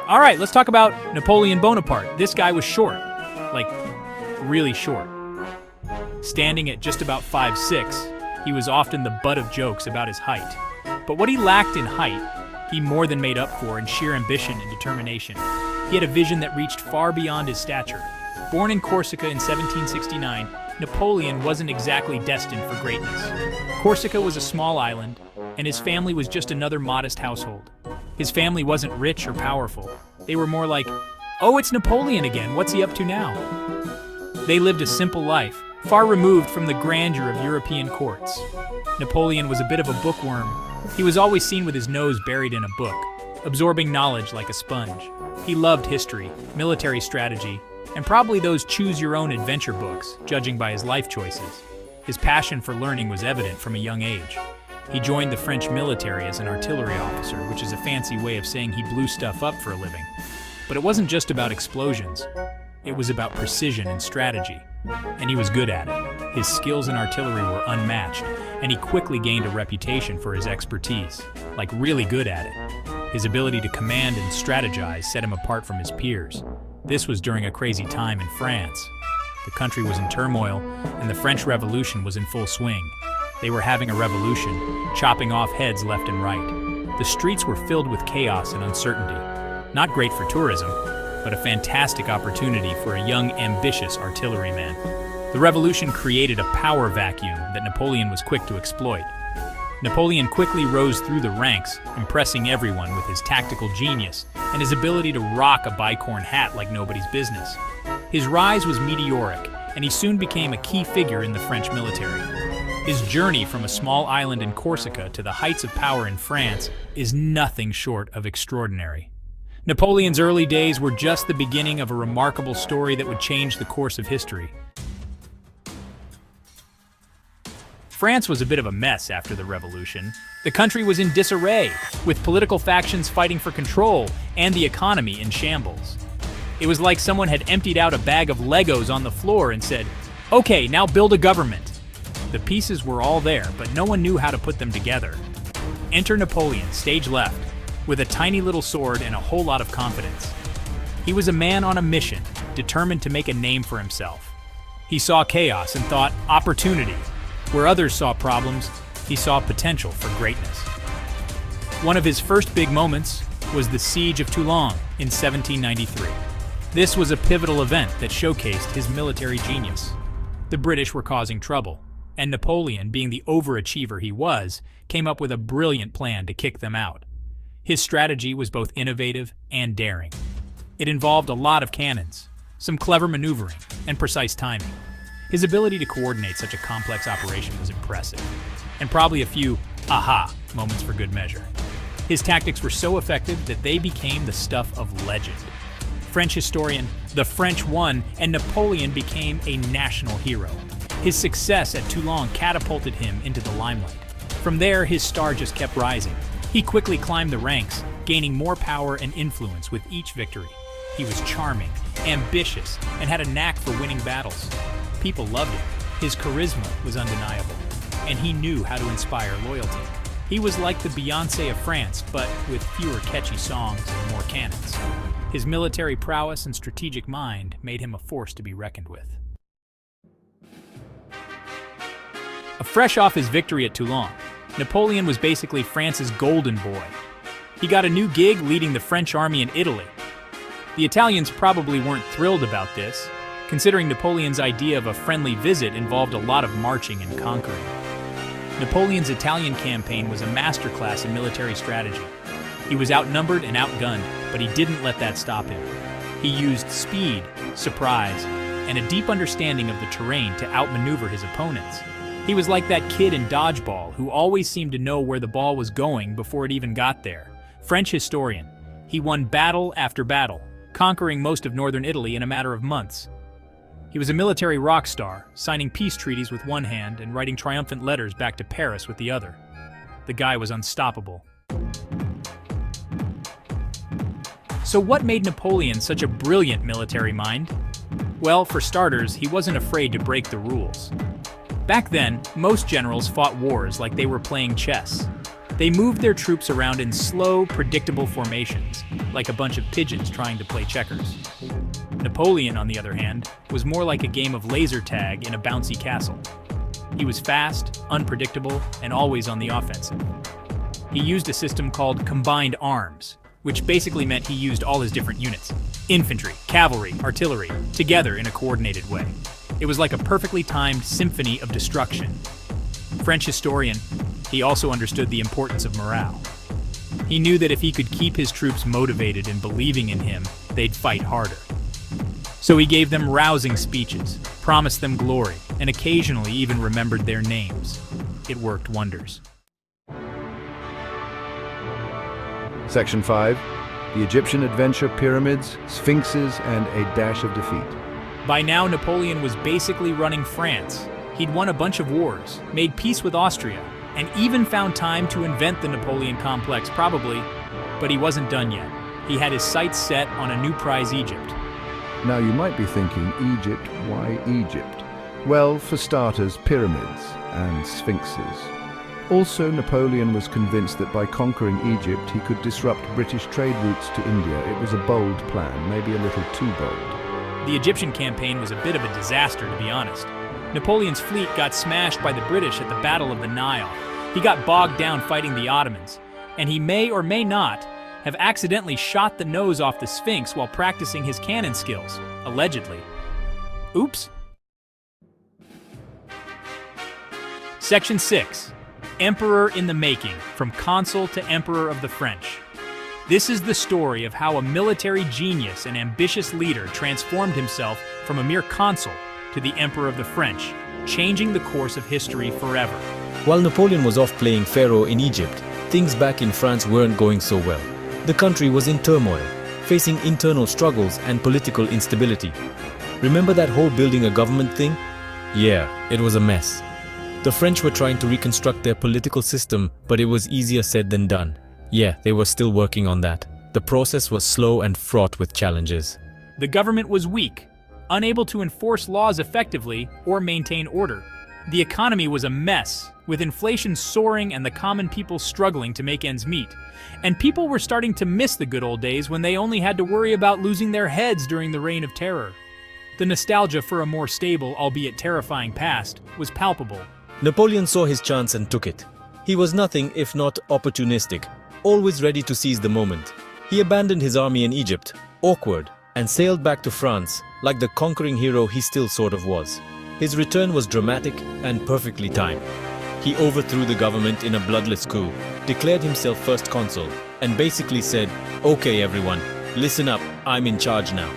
All right, let's talk about Napoleon Bonaparte. This guy was short, like really short. Standing at just about 5'6", he was often the butt of jokes about his height. But what he lacked in height, he more than made up for in sheer ambition and determination. He had a vision that reached far beyond his stature. Born in Corsica in 1769, Napoleon wasn't exactly destined for greatness. Corsica was a small island, and his family was just another modest household. His family wasn't rich or powerful. They were more like, "Oh, it's Napoleon again, what's he up to now?" They lived a simple life, far removed from the grandeur of European courts. Napoleon was a bit of a bookworm. He was always seen with his nose buried in a book, absorbing knowledge like a sponge. He loved history, military strategy, and probably those choose-your-own-adventure books, judging by his life choices. His passion for learning was evident from a young age. He joined the French military as an artillery officer, which is a fancy way of saying he blew stuff up for a living. But it wasn't just about explosions. It was about precision and strategy, and he was good at it. His skills in artillery were unmatched, and he quickly gained a reputation for his expertise, like really good at it. His ability to command and strategize set him apart from his peers. This was during a crazy time in France. The country was in turmoil, and the French Revolution was in full swing. They were having a revolution, chopping off heads left and right. The streets were filled with chaos and uncertainty. Not great for tourism, but a fantastic opportunity for a young, ambitious artilleryman. The revolution created a power vacuum that Napoleon was quick to exploit. Napoleon quickly rose through the ranks, impressing everyone with his tactical genius and his ability to rock a bicorn hat like nobody's business. His rise was meteoric, and he soon became a key figure in the French military. His journey from a small island in Corsica to the heights of power in France is nothing short of extraordinary. Napoleon's early days were just the beginning of a remarkable story that would change the course of history. France was a bit of a mess after the revolution. The country was in disarray, with political factions fighting for control and the economy in shambles. It was like someone had emptied out a bag of Legos on the floor and said, "Okay, now build a government." The pieces were all there, but no one knew how to put them together. Enter Napoleon, stage left, with a tiny little sword and a whole lot of confidence. He was a man on a mission, determined to make a name for himself. He saw chaos and thought, opportunity. Where others saw problems, he saw potential for greatness. One of his first big moments was the Siege of Toulon in 1793. This was a pivotal event that showcased his military genius. The British were causing trouble, and Napoleon, being the overachiever he was, came up with a brilliant plan to kick them out. His strategy was both innovative and daring. It involved a lot of cannons, some clever maneuvering, and precise timing. His ability to coordinate such a complex operation was impressive, and probably a few aha moments for good measure. His tactics were so effective that they became the stuff of legend. French historian, the French won, and Napoleon became a national hero. His success at Toulon catapulted him into the limelight. From there, his star just kept rising. He quickly climbed the ranks, gaining more power and influence with each victory. He was charming, ambitious, and had a knack for winning battles. People loved him. His charisma was undeniable, and he knew how to inspire loyalty. He was like the Beyoncé of France, but with fewer catchy songs and more cannons. His military prowess and strategic mind made him a force to be reckoned with. Fresh off his victory at Toulon, Napoleon was basically France's golden boy. He got a new gig leading the French army in Italy. The Italians probably weren't thrilled about this, considering Napoleon's idea of a friendly visit involved a lot of marching and conquering. Napoleon's Italian campaign was a masterclass in military strategy. He was outnumbered and outgunned, but he didn't let that stop him. He used speed, surprise, and a deep understanding of the terrain to outmaneuver his opponents. He was like that kid in dodgeball who always seemed to know where the ball was going before it even got there. French historian, he won battle after battle, conquering most of northern Italy in a matter of months. He was a military rock star, signing peace treaties with one hand and writing triumphant letters back to Paris with the other. The guy was unstoppable. So what made Napoleon such a brilliant military mind? Well, for starters, he wasn't afraid to break the rules. Back then, most generals fought wars like they were playing chess. They moved their troops around in slow, predictable formations, like a bunch of pigeons trying to play checkers. Napoleon, on the other hand, was more like a game of laser tag in a bouncy castle. He was fast, unpredictable, and always on the offensive. He used a system called combined arms, which basically meant he used all his different units, infantry, cavalry, artillery, together in a coordinated way. It was like a perfectly timed symphony of destruction. French historian, he also understood the importance of morale. He knew that if he could keep his troops motivated and believing in him, they'd fight harder. So he gave them rousing speeches, promised them glory, and occasionally even remembered their names. It worked wonders. Section 5. The Egyptian Adventure Pyramids, Sphinxes, and a Dash of Defeat. By now, Napoleon was basically running France. He'd won a bunch of wars, made peace with Austria, and even found time to invent the Napoleon complex, probably, but he wasn't done yet. He had his sights set on a new prize, Egypt. Now you might be thinking, Egypt, why Egypt? Well, for starters, pyramids and sphinxes. Also, Napoleon was convinced that by conquering Egypt, he could disrupt British trade routes to India. It was a bold plan, maybe a little too bold. The Egyptian campaign was a bit of a disaster, to be honest. Napoleon's fleet got smashed by the British at the Battle of the Nile. He got bogged down fighting the Ottomans, and he may or may not have accidentally shot the nose off the Sphinx while practicing his cannon skills, allegedly. Oops. Section 6. Emperor in the Making, from Consul to Emperor of the French. This is the story of how a military genius and ambitious leader transformed himself from a mere consul to the Emperor of the French, changing the course of history forever. While Napoleon was off playing Pharaoh in Egypt, things back in France weren't going so well. The country was in turmoil, facing internal struggles and political instability. Remember that whole building a government thing? Yeah, it was a mess. The French were trying to reconstruct their political system, but it was easier said than done. Yeah, they were still working on that. The process was slow and fraught with challenges. The government was weak, unable to enforce laws effectively or maintain order. The economy was a mess, with inflation soaring and the common people struggling to make ends meet. And people were starting to miss the good old days when they only had to worry about losing their heads during the Reign of Terror. The nostalgia for a more stable, albeit terrifying past, was palpable. Napoleon saw his chance and took it. He was nothing if not opportunistic, always ready to seize the moment. He abandoned his army in Egypt, awkward, and sailed back to France, like the conquering hero he still sort of was. His return was dramatic and perfectly timed. He overthrew the government in a bloodless coup, declared himself first consul, and basically said, "Okay everyone, listen up, I'm in charge now."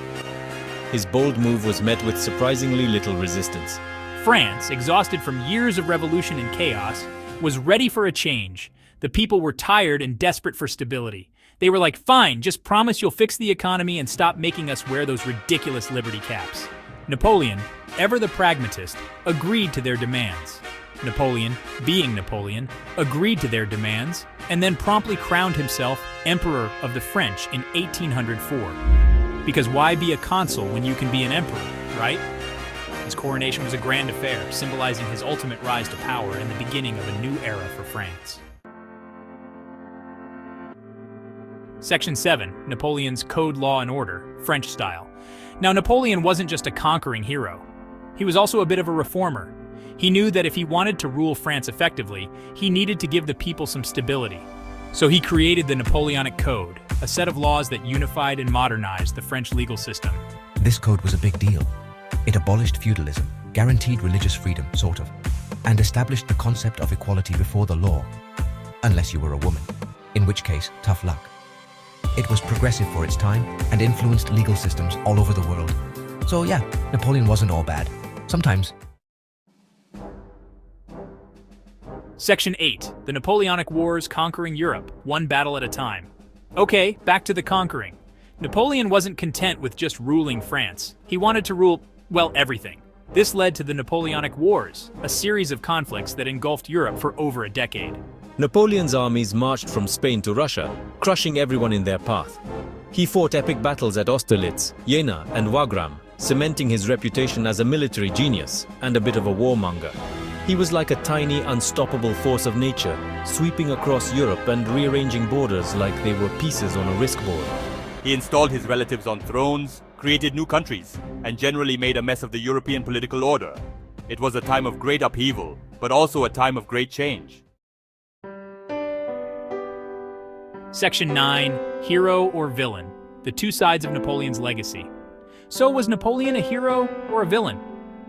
His bold move was met with surprisingly little resistance. France, exhausted from years of revolution and chaos, was ready for a change. The people were tired and desperate for stability. They were like, "Fine, just promise you'll fix the economy and stop making us wear those ridiculous liberty caps." Napoleon, ever the pragmatist, agreed to their demands. Napoleon, being Napoleon, agreed to their demands and then promptly crowned himself Emperor of the French in 1804. Because why be a consul when you can be an emperor, right? His coronation was a grand affair, symbolizing his ultimate rise to power and the beginning of a new era for France. Section 7. Napoleon's Code, Law, and Order, French style. Now, Napoleon wasn't just a conquering hero. He was also a bit of a reformer. He knew that if he wanted to rule France effectively, he needed to give the people some stability. So he created the Napoleonic Code, a set of laws that unified and modernized the French legal system. This code was a big deal. It abolished feudalism, guaranteed religious freedom, sort of, and established the concept of equality before the law, unless you were a woman, in which case, tough luck. It was progressive for its time and influenced legal systems all over the world. So yeah, Napoleon wasn't all bad. Sometimes. Section 8. The Napoleonic Wars conquering Europe, one battle at a time. Okay, back to the conquering. Napoleon wasn't content with just ruling France. He wanted to rule, well, everything. This led to the Napoleonic Wars, a series of conflicts that engulfed Europe for over a decade. Napoleon's armies marched from Spain to Russia, crushing everyone in their path. He fought epic battles at Austerlitz, Jena, and Wagram, cementing his reputation as a military genius and a bit of a warmonger. He was like a tiny, unstoppable force of nature, sweeping across Europe and rearranging borders like they were pieces on a risk board. He installed his relatives on thrones, created new countries, and generally made a mess of the European political order. It was a time of great upheaval, but also a time of great change. Section 9, Hero or Villain, the two sides of Napoleon's legacy. So was Napoleon a hero or a villain?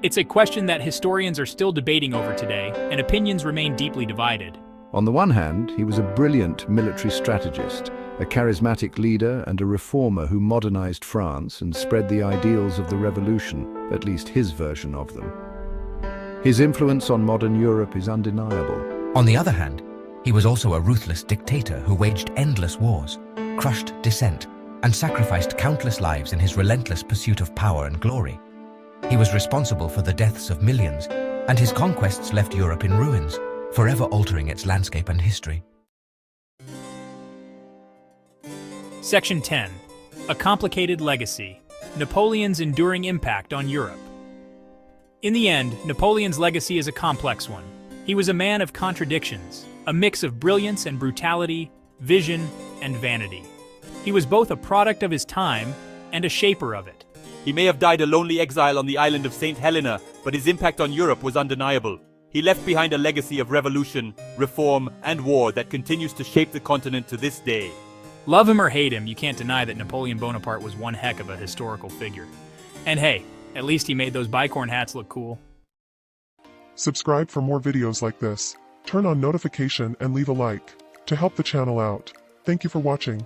It's a question that historians are still debating over today, and opinions remain deeply divided. On the one hand, he was a brilliant military strategist, a charismatic leader and a reformer who modernized France and spread the ideals of the revolution, at least his version of them. His influence on modern Europe is undeniable. On the other hand, he was also a ruthless dictator who waged endless wars, crushed dissent, and sacrificed countless lives in his relentless pursuit of power and glory. He was responsible for the deaths of millions, and his conquests left Europe in ruins, forever altering its landscape and history. Section 10, A Complicated Legacy, Napoleon's Enduring Impact on Europe. In the end, Napoleon's legacy is a complex one. He was a man of contradictions, a mix of brilliance and brutality, vision and vanity. He was both a product of his time and a shaper of it. He may have died a lonely exile on the island of St. Helena, but his impact on Europe was undeniable. He left behind a legacy of revolution, reform, and war that continues to shape the continent to this day. Love him or hate him, you can't deny that Napoleon Bonaparte was one heck of a historical figure. And hey, at least he made those bicorn hats look cool. Subscribe for more videos like this. Turn on notification and leave a like to help the channel out. Thank you for watching.